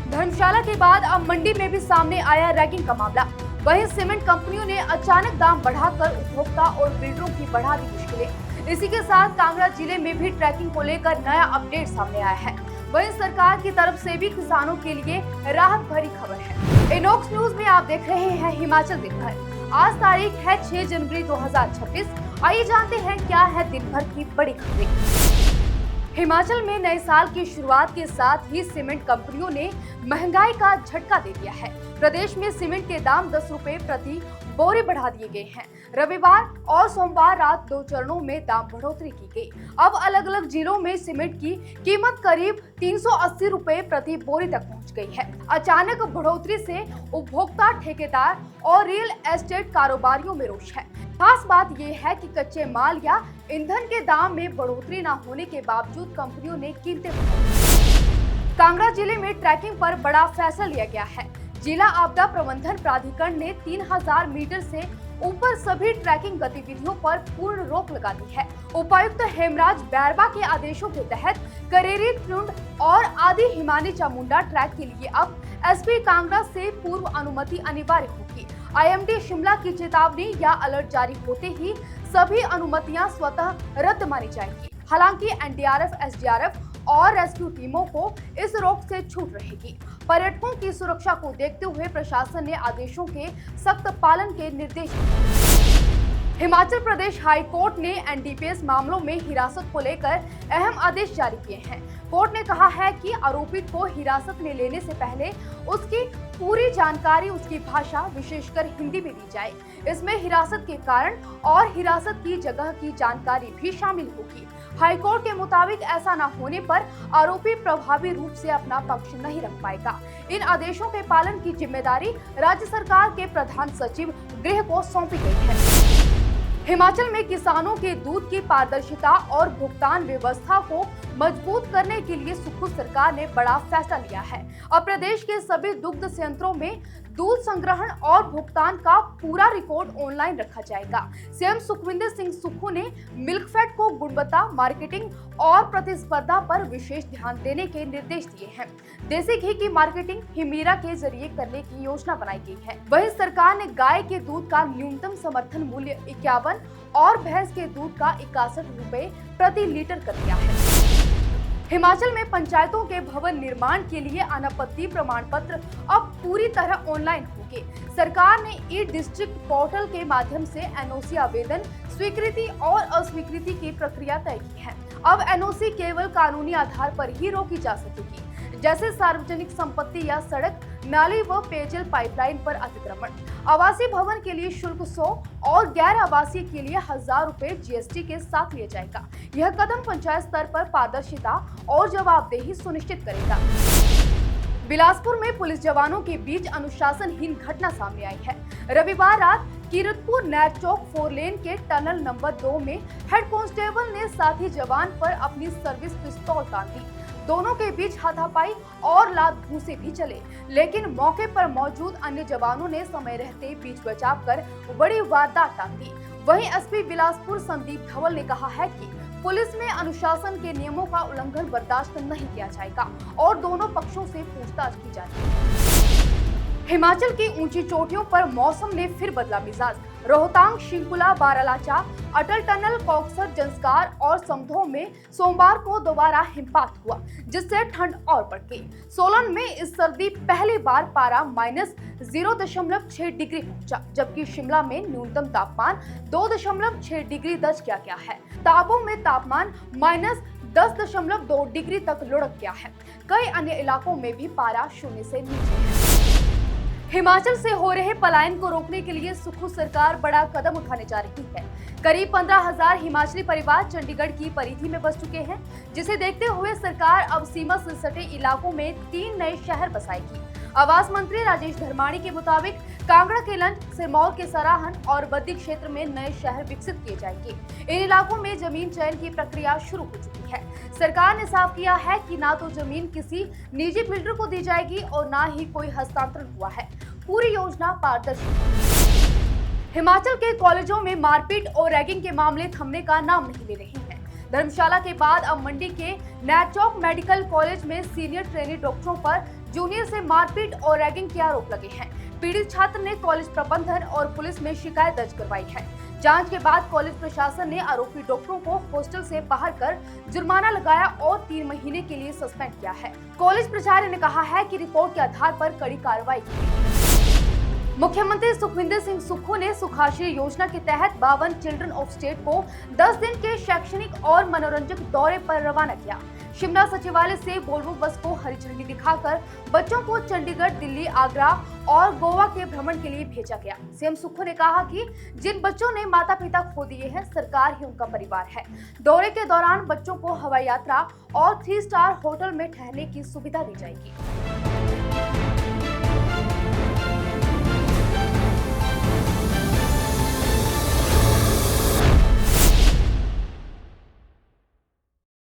धर्मशाला के बाद अब मंडी में भी सामने आया रैगिंग का मामला। वहीं सीमेंट कंपनियों ने अचानक दाम बढ़ाकर उपभोक्ता और बिल्डरों की बढ़ा दी मुश्किलें। इसी के साथ कांगड़ा जिले में भी ट्रैकिंग को लेकर नया अपडेट सामने आया है। वहीं सरकार की तरफ से भी किसानों के लिए राहत भरी खबर है। इनॉक्स न्यूज में आप देख रहे हैं हिमाचल दिन भर। आज तारीख है 6 जनवरी 2026। आइए जानते हैं क्या है दिन भर की बड़ी खबरें। हिमाचल में नए साल की शुरुआत के साथ ही सीमेंट कंपनियों ने महंगाई का झटका दे दिया है। प्रदेश में सीमेंट के दाम 10 रुपए प्रति बोरी बढ़ा दिए गए हैं। रविवार और सोमवार रात 2 चरणों में दाम बढ़ोतरी की गई। अब अलग अलग जिलों में सीमेंट की कीमत करीब 380 रुपए प्रति बोरी तक पहुंच गई है। अचानक बढ़ोतरी से उपभोक्ता, ठेकेदार और रियल एस्टेट कारोबारियों में रोष है। खास बात यह है कि कच्चे माल या ईंधन के दाम में बढ़ोतरी न होने के बावजूद कंपनियों ने कीमतें बढ़ाई। कांगड़ा जिले में ट्रैकिंग पर बड़ा फैसला लिया गया है। जिला आपदा प्रबंधन प्राधिकरण ने 3000 मीटर से ऊपर सभी ट्रैकिंग गतिविधियों पर पूर्ण रोक लगा दी है। उपायुक्त हेमराज बैरवा के आदेशों के तहत करेरी, त्रिउंड और आदि हिमानी चामुंडा ट्रैक के लिए अब एसपी कांगड़ा से पूर्व अनुमति अनिवार्य होगी। आईएमडी शिमला की चेतावनी या अलर्ट जारी होते ही सभी अनुमतियां स्वतः रद्द मानी जाएंगी। हालांकि एनडीआरएफ, एसडीआरएफ और रेस्क्यू टीमों को इस रोक से छूट रहेगी। पर्यटकों की सुरक्षा को देखते हुए प्रशासन ने आदेशों के सख्त पालन के निर्देश दिए। हिमाचल प्रदेश हाई कोर्ट ने एनडीपीएस मामलों में हिरासत को लेकर अहम आदेश जारी किए हैं। कोर्ट ने कहा है कि आरोपित को हिरासत में लेने से पहले उसकी पूरी जानकारी, उसकी भाषा, विशेषकर हिंदी में दी जाए। इसमें हिरासत के कारण और हिरासत की जगह की जानकारी भी शामिल होगी। हाईकोर्ट के मुताबिक ऐसा न होने पर आरोपी प्रभावी रूप से अपना पक्ष नहीं रख पाएगा। इन आदेशों के पालन की जिम्मेदारी राज्य सरकार के प्रधान सचिव गृह को सौंपी गई है। हिमाचल में किसानों के दूध की पारदर्शिता और भुगतान व्यवस्था को मजबूत करने के लिए सुखू सरकार ने बड़ा फैसला लिया है। अब प्रदेश के सभी दुग्ध संयंत्रों में दूध संग्रहण और भुगतान का पूरा रिकॉर्ड ऑनलाइन रखा जाएगा। सीएम सुखविंदर सिंह सुक्खू ने मिल्कफेड को गुणवत्ता, मार्केटिंग और प्रतिस्पर्धा पर विशेष ध्यान देने के निर्देश दिए हैं। देसी घी की मार्केटिंग हिमीरा के जरिए करने की योजना बनाई गई है। वहीं सरकार ने गाय के दूध का न्यूनतम समर्थन मूल्य 51 और भैंस के दूध का 61 रुपए प्रति लीटर कर दिया है। हिमाचल में पंचायतों के भवन निर्माण के लिए अनापत्ति प्रमाण पत्र अब पूरी तरह ऑनलाइन होंगे। सरकार ने ई डिस्ट्रिक्ट पोर्टल के माध्यम से एनओसी आवेदन, स्वीकृति और अस्वीकृति की प्रक्रिया तय की है। अब एनओसी केवल कानूनी आधार पर ही रोकी जा सकेगी, जैसे सार्वजनिक संपत्ति या सड़क, नाली व पेयजल पाइपलाइन पर अतिक्रमण। आवासीय भवन के लिए शुल्क 100 और गैर आवासीय के लिए 1000 रुपए जीएसटी के साथ लिया जाएगा। यह कदम पंचायत स्तर पर पारदर्शिता और जवाबदेही सुनिश्चित करेगा। बिलासपुर में पुलिस जवानों के बीच अनुशासनहीन घटना सामने आई है। रविवार रात कीरतपुर नैर चौक 4 लेन के टनल नंबर 2 में हेड कांस्टेबल ने साथी जवान पर अपनी सर्विस पिस्तौल तान दी। दोनों के बीच हाथापाई और लात घूंसे भी चले, लेकिन मौके पर मौजूद अन्य जवानों ने समय रहते बीच बचाव कर बड़ी वारदात टाल दी। वहीं एसपी बिलासपुर संदीप धवल ने कहा है कि पुलिस में अनुशासन के नियमों का उल्लंघन बर्दाश्त नहीं किया जाएगा और दोनों पक्षों से पूछताछ की जाएगी। हिमाचल की ऊंची चोटियों पर मौसम ने फिर बदला मिजाज। रोहतांग, शिंकुला, बारालाचा, अटल टनल, कॉक्सर, जंस्कार और समधो में सोमवार को दोबारा हिमपात हुआ, जिससे ठंड और बढ़ गई। सोलन में इस सर्दी पहली बार पारा -0.6 डिग्री पहुंचा, जबकि शिमला में न्यूनतम तापमान 2.6 डिग्री दर्ज किया गया है। ताबो में तापमान -10.2 डिग्री तक लुढ़क गया है। कई अन्य इलाकों में भी पारा शून्य से नीचे है। हिमाचल से हो रहे पलायन को रोकने के लिए सुखू सरकार बड़ा कदम उठाने जा रही है। करीब 15,000 हिमाचली परिवार चंडीगढ़ की परिधि में बस चुके हैं, जिसे देखते हुए सरकार अब सीमा से सटे इलाकों में 3 नए शहर बसाएगी। आवास मंत्री राजेश धर्माणी के मुताबिक कांगड़ा के लंच, सिरमौर के सराहन और बद्दी क्षेत्र में नए शहर विकसित किए जाएंगे। इन इलाकों में जमीन चयन की प्रक्रिया शुरू हो चुकी है। सरकार ने साफ किया है कि ना तो जमीन किसी निजी बिल्डर को दी जाएगी और ना ही कोई हस्तांतरण हुआ है। पूरी योजना पारदर्शी है। हिमाचल के कॉलेजों में मारपीट और रैगिंग के मामले थमने का नाम नहीं ले रहे हैं। धर्मशाला के बाद अब मंडी के नैर चौक मेडिकल कॉलेज में सीनियर ट्रेनी डॉक्टरों पर जूनियर से मारपीट और रैगिंग के आरोप लगे हैं। पीड़ित छात्र ने कॉलेज प्रबंधन और पुलिस में शिकायत दर्ज करवाई है। जांच के बाद कॉलेज प्रशासन ने आरोपी डॉक्टरों को हॉस्टल से बाहर कर जुर्माना लगाया और 3 महीने के लिए सस्पेंड किया है। कॉलेज प्राचार्य ने कहा है कि रिपोर्ट के आधार पर कड़ी कार्रवाई की। मुख्यमंत्री सुखविंदर सिंह सुक्खू ने सुखाश्री योजना के तहत 52 चिल्ड्रन ऑफ स्टेट को 10 दिन के शैक्षणिक और मनोरंजक दौरे पर रवाना किया। शिमला सचिवालय से वोल्वो बस को हरी झंडी दिखाकर बच्चों को चंडीगढ़, दिल्ली, आगरा और गोवा के भ्रमण के लिए भेजा गया। सीएम सुक्खू ने कहा कि जिन बच्चों ने माता पिता खो दिए हैं, सरकार ही उनका परिवार है। दौरे के दौरान बच्चों को हवाई यात्रा और 3 स्टार होटल में ठहरने की सुविधा दी जाएगी।